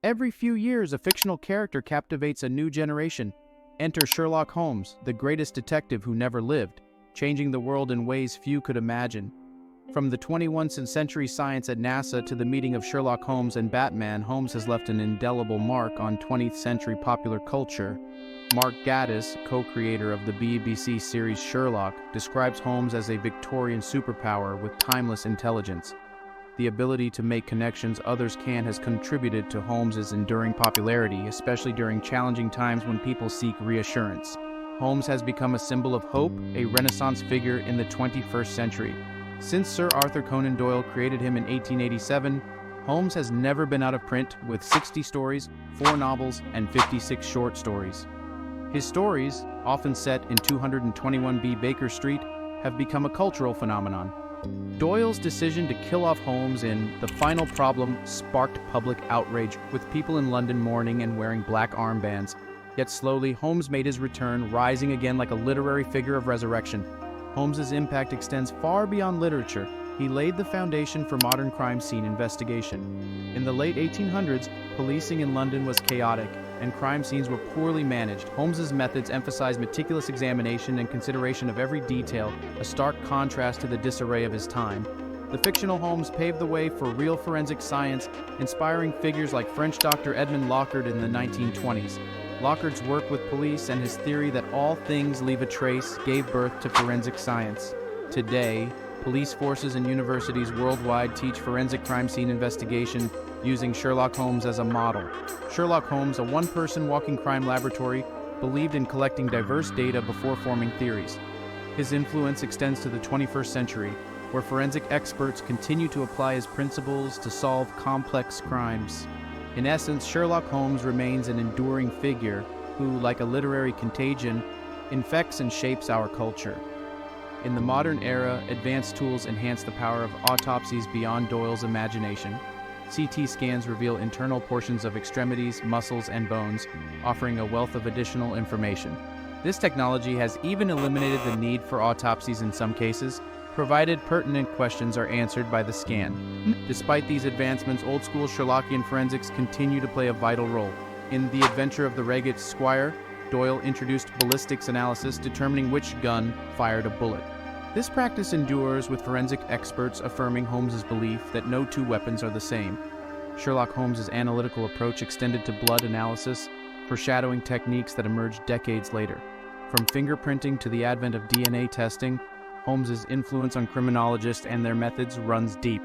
Every few years, a fictional character captivates a new generation. Enter Sherlock Holmes, the greatest detective who never lived, changing the world in ways few could imagine. From the 21st century science at NASA to the meeting of Sherlock Holmes and Batman, Holmes has left an indelible mark on 20th century popular culture. Mark Gatiss, co-creator of the BBC series Sherlock, describes Holmes as a Victorian superpower with timeless intelligence. The ability to make connections others can has contributed to Holmes's enduring popularity, especially during challenging times when people seek reassurance. Holmes has become a symbol of hope, a Renaissance figure in the 21st century. Since Sir Arthur Conan Doyle created him in 1887, Holmes has never been out of print, with 60 stories, 4 novels, and 56 short stories. His stories, often set in 221B Baker Street, have become a cultural phenomenon. Doyle's decision to kill off Holmes in The Final Problem sparked public outrage, with people in London mourning and wearing black armbands. Yet slowly, Holmes made his return, rising again like a literary figure of resurrection. Holmes's impact extends far beyond literature. He laid the foundation for modern crime scene investigation. In the late 1800s, policing in London was chaotic, and crime scenes were poorly managed. Holmes's methods emphasized meticulous examination and consideration of every detail, a stark contrast to the disarray of his time. The fictional Holmes paved the way for real forensic science, inspiring figures like French Dr. Edmond Locard in the 1920s. Locard's work with police and his theory that all things leave a trace gave birth to forensic science. Today, police forces and universities worldwide teach forensic crime scene investigation using Sherlock Holmes as a model. Sherlock Holmes, a one-person walking crime laboratory, believed in collecting diverse data before forming theories. His influence extends to the 21st century, where forensic experts continue to apply his principles to solve complex crimes. In essence, Sherlock Holmes remains an enduring figure who, like a literary contagion, infects and shapes our culture. In the modern era, advanced tools enhance the power of autopsies beyond Doyle's imagination. CT scans reveal internal portions of extremities, muscles, and bones, offering a wealth of additional information. This technology has even eliminated the need for autopsies in some cases, provided pertinent questions are answered by the scan. Despite these advancements, old-school Sherlockian forensics continue to play a vital role. In The Adventure of the Ragged Squire, Doyle introduced ballistics analysis, determining which gun fired a bullet. This practice endures, with forensic experts affirming Holmes's belief that no two weapons are the same. Sherlock Holmes's analytical approach extended to blood analysis, foreshadowing techniques that emerged decades later. From fingerprinting to the advent of DNA testing, Holmes's influence on criminologists and their methods runs deep.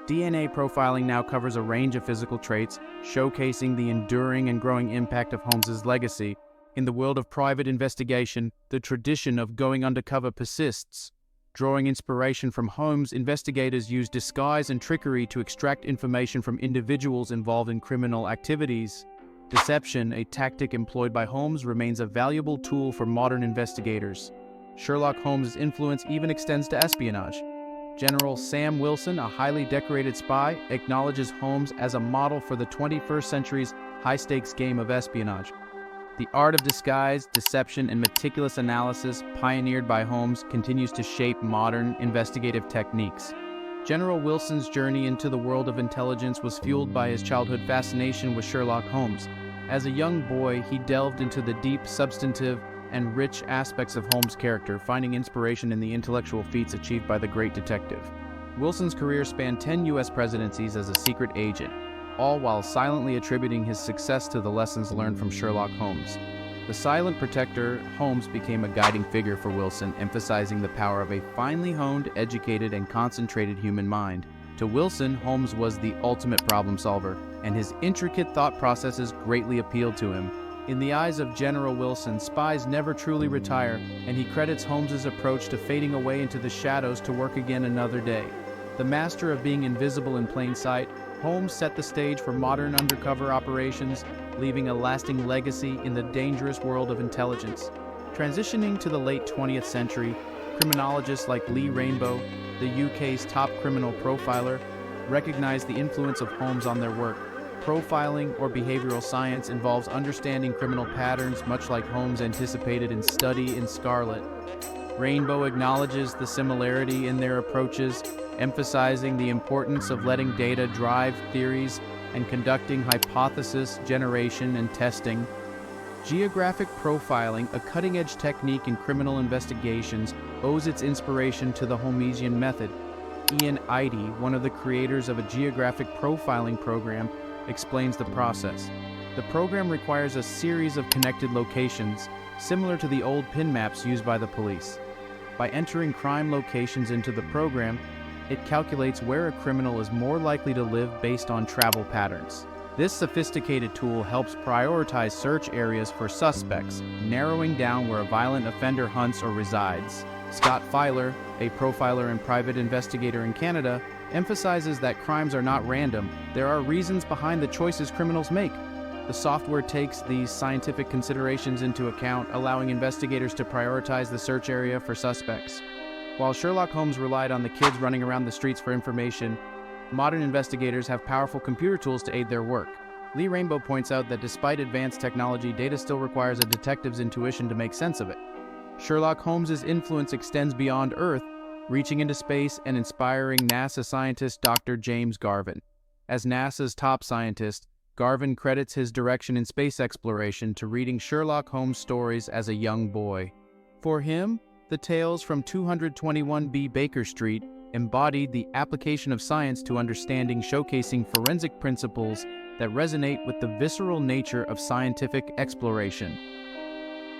DNA profiling now covers a range of physical traits, showcasing the enduring and growing impact of Holmes's legacy. In the world of private investigation, the tradition of going undercover persists. Drawing inspiration from Holmes, investigators use disguise and trickery to extract information from individuals involved in criminal activities. Deception, a tactic employed by Holmes, remains a valuable tool for modern investigators. Sherlock Holmes' influence even extends to espionage. General Sam Wilson, a highly decorated spy, acknowledges Holmes as a model for the 21st century's high-stakes game of espionage. The art of disguise, deception, and meticulous analysis pioneered by Holmes continues to shape modern investigative techniques. General Wilson's journey into the world of intelligence was fueled by his childhood fascination with Sherlock Holmes. As a young boy, he delved into the deep, substantive, and rich aspects of Holmes' character, finding inspiration in the intellectual feats achieved by the great detective. Wilson's career spanned 10 U.S. presidencies as a secret agent, all while silently attributing his success to the lessons learned from Sherlock Holmes. The silent protector, Holmes became a guiding figure for Wilson, emphasizing the power of a finely honed, educated, and concentrated human mind. To Wilson, Holmes was the ultimate problem solver, and his intricate thought processes greatly appealed to him. In the eyes of General Wilson, spies never truly retire, and he credits Holmes's approach to fading away into the shadows to work again another day. The master of being invisible in plain sight, Holmes set the stage for modern undercover operations, leaving a lasting legacy in the dangerous world of intelligence. Transitioning to the late 20th century, criminologists like Lee Rainbow, the UK's top criminal profiler, recognized the influence of Holmes on their work. Profiling, or behavioral science, involves understanding criminal patterns, much like Holmes anticipated in Study in Scarlet. Rainbow acknowledges the similarity in their approaches, emphasizing the importance of letting data drive theories and conducting hypothesis generation and testing. Geographic profiling, a cutting-edge technique in criminal investigations, owes its inspiration to the Holmesian method. Ian Eide, one of the creators of a geographic profiling program, explains the process. The program requires a series of connected locations, similar to the old pin maps used by the police. By entering crime locations into the program, it calculates where a criminal is more likely to live based on travel patterns. This sophisticated tool helps prioritize search areas for suspects, narrowing down where a violent offender hunts or resides. Scott Filer, a profiler and private investigator in Canada, emphasizes that crimes are not random. There are reasons behind the choices criminals make. The software takes these scientific considerations into account, allowing investigators to prioritize the search area for suspects. While Sherlock Holmes relied on the kids running around the streets for information, modern investigators have powerful computer tools to aid their work. Lee Rainbow points out that despite advanced technology, data still requires a detective's intuition to make sense of it. Sherlock Holmes' influence extends beyond Earth, reaching into space and inspiring NASA scientist Dr. James Garvin. As NASA's top scientist, Garvin credits his direction in space exploration to reading Sherlock Holmes stories as a young boy. For him, the tales from 221B Baker Street embodied the application of science to understanding, showcasing forensic principles that resonate with the visceral nature of scientific exploration.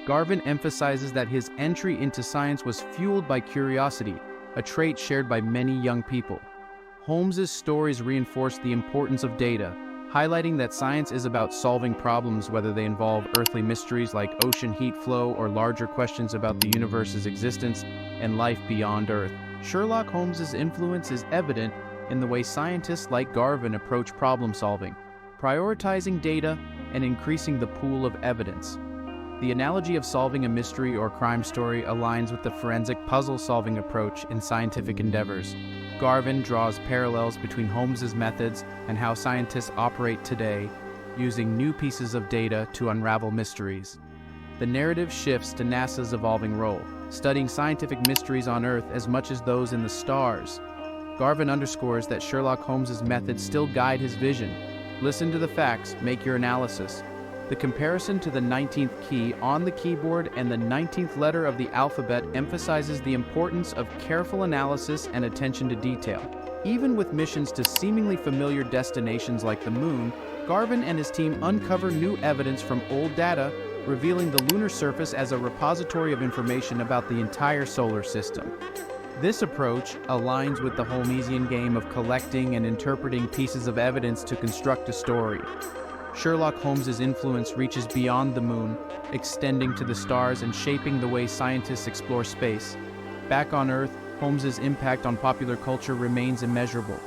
Garvin emphasizes that his entry into science was fueled by curiosity, a trait shared by many young people. Holmes's stories reinforce the importance of data, highlighting that science is about solving problems, whether they involve earthly mysteries like ocean heat flow or larger questions about the universe's existence and life beyond Earth. Sherlock Holmes's influence is evident in the way scientists like Garvin approach problem solving, prioritizing data and increasing the pool of evidence. The analogy of solving a mystery or crime story aligns with the forensic puzzle-solving approach in scientific endeavors. Garvin draws parallels between Holmes's methods and how scientists operate today, using new pieces of data to unravel mysteries. The narrative shifts to NASA's evolving role, studying scientific mysteries on Earth as much as those in the stars. Garvin underscores that Sherlock Holmes's methods still guide his vision. Listen to the facts, make your analysis. The comparison to the 19th key on the keyboard and the 19th letter of the alphabet emphasizes the importance of careful analysis and attention to detail. Even with missions to seemingly familiar destinations like the Moon, Garvin and his team uncover new evidence from old data, revealing the lunar surface as a repository of information about the entire solar system. This approach aligns with the Holmesian game of collecting and interpreting pieces of evidence to construct a story. Sherlock Holmes's influence reaches beyond the Moon, extending to the stars and shaping the way scientists explore space. Back on Earth, Holmes's impact on popular culture remains immeasurable.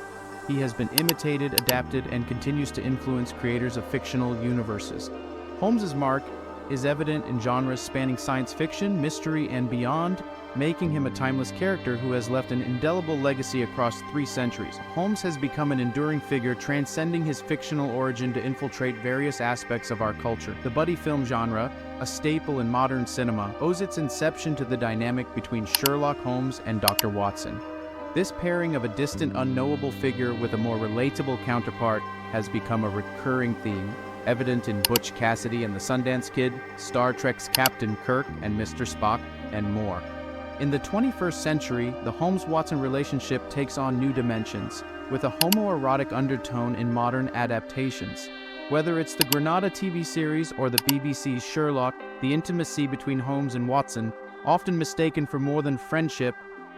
He has been imitated, adapted, and continues to influence creators of fictional universes. Holmes's mark is evident in genres spanning science fiction, mystery, and beyond, making him a timeless character who has left an indelible legacy across 3 centuries. Holmes has become an enduring figure, transcending his fictional origin to infiltrate various aspects of our culture. The buddy film genre, a staple in modern cinema, owes its inception to the dynamic between Sherlock Holmes and Dr. Watson. This pairing of a distant, unknowable figure with a more relatable counterpart has become a recurring theme, evident in Butch Cassidy and the Sundance Kid, Star Trek's Captain Kirk and Mr. Spock, and more. In the 21st century, the Holmes-Watson relationship takes on new dimensions, with a homoerotic undertone in modern adaptations. Whether it's the Granada TV series or the BBC's Sherlock, the intimacy between Holmes and Watson, often mistaken for more than friendship,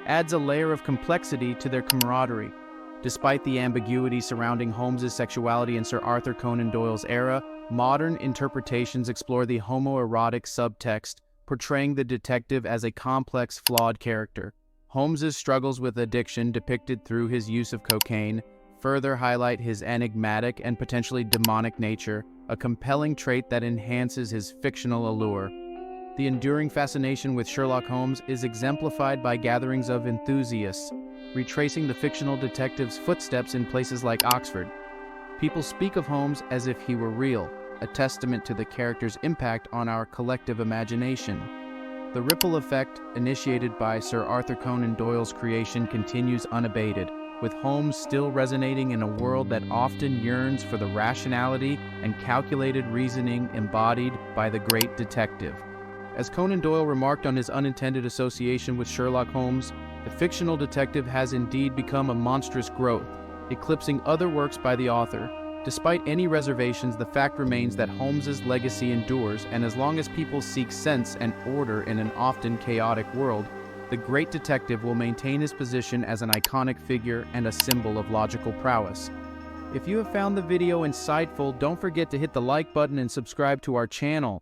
adds a layer of complexity to their camaraderie. Despite the ambiguity surrounding Holmes's sexuality in Sir Arthur Conan Doyle's era, modern interpretations explore the homoerotic subtext, portraying the detective as a complex, flawed character. Holmes's struggles with addiction, depicted through his use of cocaine, further highlight his enigmatic and potentially demonic nature, a compelling trait that enhances his fictional allure. The enduring fascination with Sherlock Holmes is exemplified by gatherings of enthusiasts, retracing the fictional detective's footsteps in places like Oxford. People speak of Holmes as if he were real, a testament to the character's impact on our collective imagination. The ripple effect initiated by Sir Arthur Conan Doyle's creation continues unabated, with Holmes still resonating in a world that often yearns for the rationality and calculated reasoning embodied by the great detective. As Conan Doyle remarked on his unintended association with Sherlock Holmes, the fictional detective has indeed become a monstrous growth, eclipsing other works by the author. Despite any reservations, the fact remains that Holmes's legacy endures, and as long as people seek sense and order in an often chaotic world, the great detective will maintain his position as an iconic figure and a symbol of logical prowess. If you have found the video insightful, don't forget to hit the like button and subscribe to our channel.